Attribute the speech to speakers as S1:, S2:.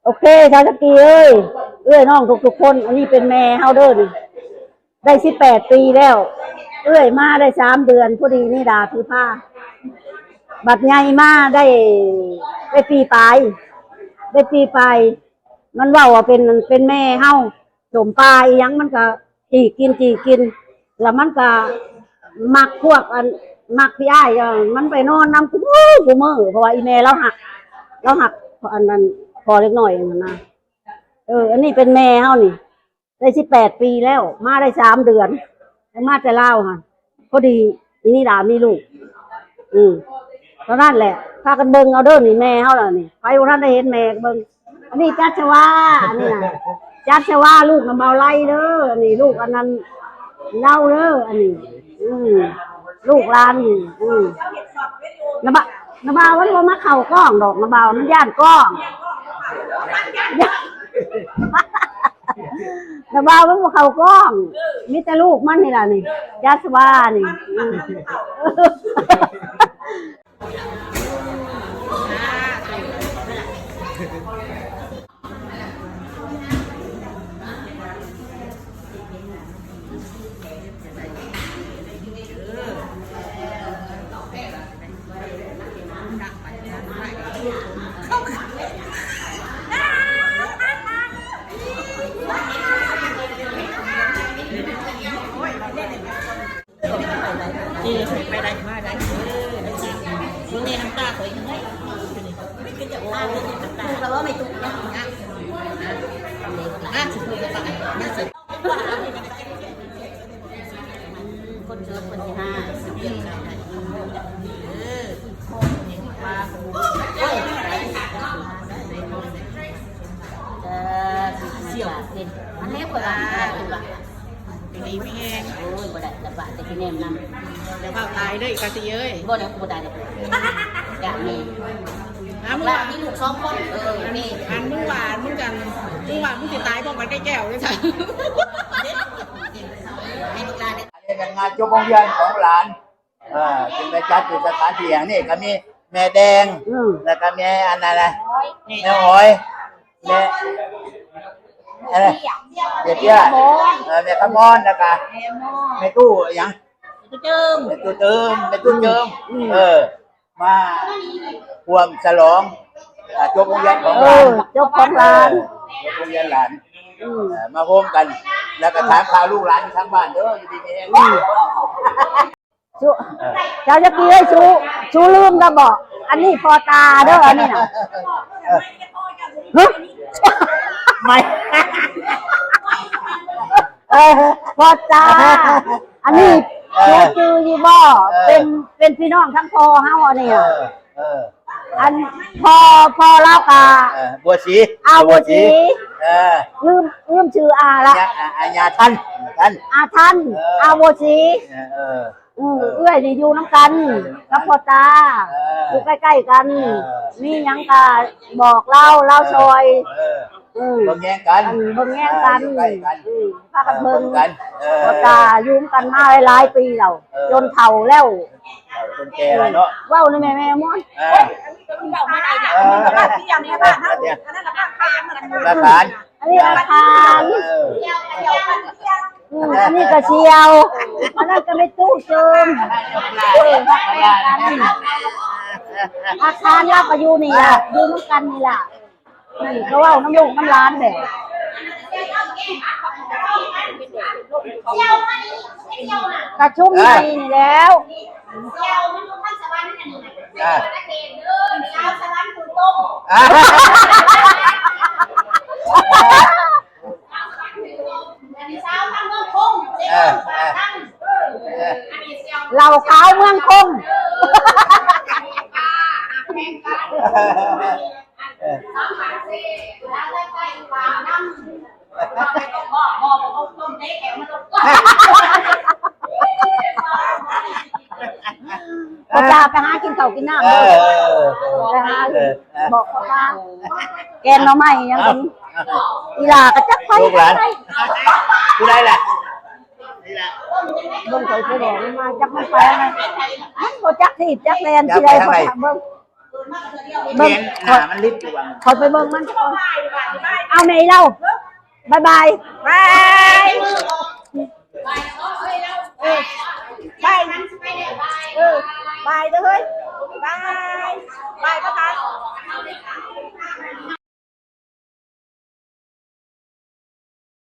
S1: โอเคชาวสกีเอ้ยน้องทุกคนอันนี้เป็นแม่เฮาเด้อนี่ได้18 ปีแล้วเอ้ยมาได้3 เดือนพอดีนี่ดาคือผ้าบัดใหญ่มาได้ปีปลายมันว่าเป็นแม่เฮาสมปลาอีหยังมันก็จีกินแล้วมันก็มักพวกมักพี่อ้ายมันไปนอนนำกูมือเพราะว่าอีแม่เราหักอันนั้นพอเล็กน้อยนั่นนะอันนี้เป็นแม่เฮานี่ได้18 ปีแล้วมาได้3 เดือนมาแต่เล่าค่ะพอดีอีนี่ดามีลูกตอนนั้นแหละพากันเบิ่งเอาเด้อนี่แม่เฮาล่ะนี่ไปวันนั้นได้เห็นแม่เบิ่งอันนี้จัดชวาอันนี้น่ะจัดชวาลูกน้ำเบาไล่เด้ออันนี้ลูกอันนั้นเล่าเด้ออันนี้ลูกหลานนี่น้ำบ่าวมันบ่มาเข้ากล้องดอกน้ำบ่าวมันย่านกล้องน้ำบ่าวมันบ่เข้ากล้องมีแต่ลูกมันนี่ล่ะนี่จัดชวานี่
S2: ไปได้มาได้คุณเนี่ยน้ำตาสวยยังไงก็จะว่าเลยน้ำตาแต่ว่าไม่ถูกนะสุดเลยจะตายน่าสุดคนเจอคนที่5เกี่ยวกับเสี่ยวเด่นมันแม่คนละดีไม่แห้งโอ้ยบ่ได้แต่ว่าแต่ที่แนมนำแต่ว่าตายด้วยกะสิเอ้ยบ่ได้บ่ได้เลยกะนี่ว่ามีลูก2 คนนี่อันมึงหวานมึงสิตายพร้อมกันแก้วด้วยจ้ะให้ลูกหลาน
S3: นี่เป็นงานจบโรงเรียนของหลานจึงได้จัดอยู่สถานที่อย่างนี้ก็มีแม่แดงแล้วก็แม่อันนั้นนะแม่หอยแม่อะไรแม่เตี้ยแม่ขมอนแล้วก็แม่ตู้อย่างแม่ตู้เจิมมาร่วมฉลองจบโรงเรียนของหลาน
S1: จบของหลาน
S3: จบโรงเรียนหลานมาโฮมกันแล้วก็ถามข่าวลูกหลานทั้งบ้านเด้ออยู่ดีๆ
S1: เจ้าจะกี้ให้ชูลืมก็บอกอันนี้พอตาเด้ออันนี้น่ะ
S3: ไม่
S1: พอตาอันนี้จือยี่บ่เป็นพี่น้องทั้งพ่อเฮาอันนี้อันพอเล่ากา
S3: บัวสี
S1: บัวสีลืมชื่อละ
S3: ยาท่าน
S1: บัวสีเอื้อยนี่อยู่น้ำกันกับพ่อตาอยู่ใกล้ๆกันนี่ยังกะบอกเล่าซอย
S3: เบิ่งแย่งกัน
S1: พากันเบิ่งพ่อตายุ่งกันมาหลายปีแล้วจนเฒ่าแล้ว
S3: จนแก่แล้วเนาะ
S1: ว้าวนี่แม่ม้วน
S3: ราคา
S1: อันนี้ราคาอันนี้กระเชียวอันนั้นก็ไม่ตู้เจิมอาคารรับประยูนี่ล่ะยืนกันนี่ล่ะนี่เขาว่าน้ำลูกน้ำร้านแบบกระชุ่มในนี่แล้วเราขาวเมืองคงก็จะไปหากินเต่ากินน้ำเลยไปหาบอกเขาว่าแกนเราใหม่ยังเป็นอีหลากระจับไฟ
S3: ลูกหลานผู้ใดล่ะนี่แหละ
S1: เบิ่งเคยไปแดงมาจับมันไปอะไรมันโบจักที่จักแลนที่ใดพอถามเบิ่ง
S3: เห็นหนามันลิบอยู่ว่ะ
S1: ขอไปเบิ่งมันเอาแม่เล่าบายบายบายบายนั้นบายเด้อเฮ้ยบายประธาน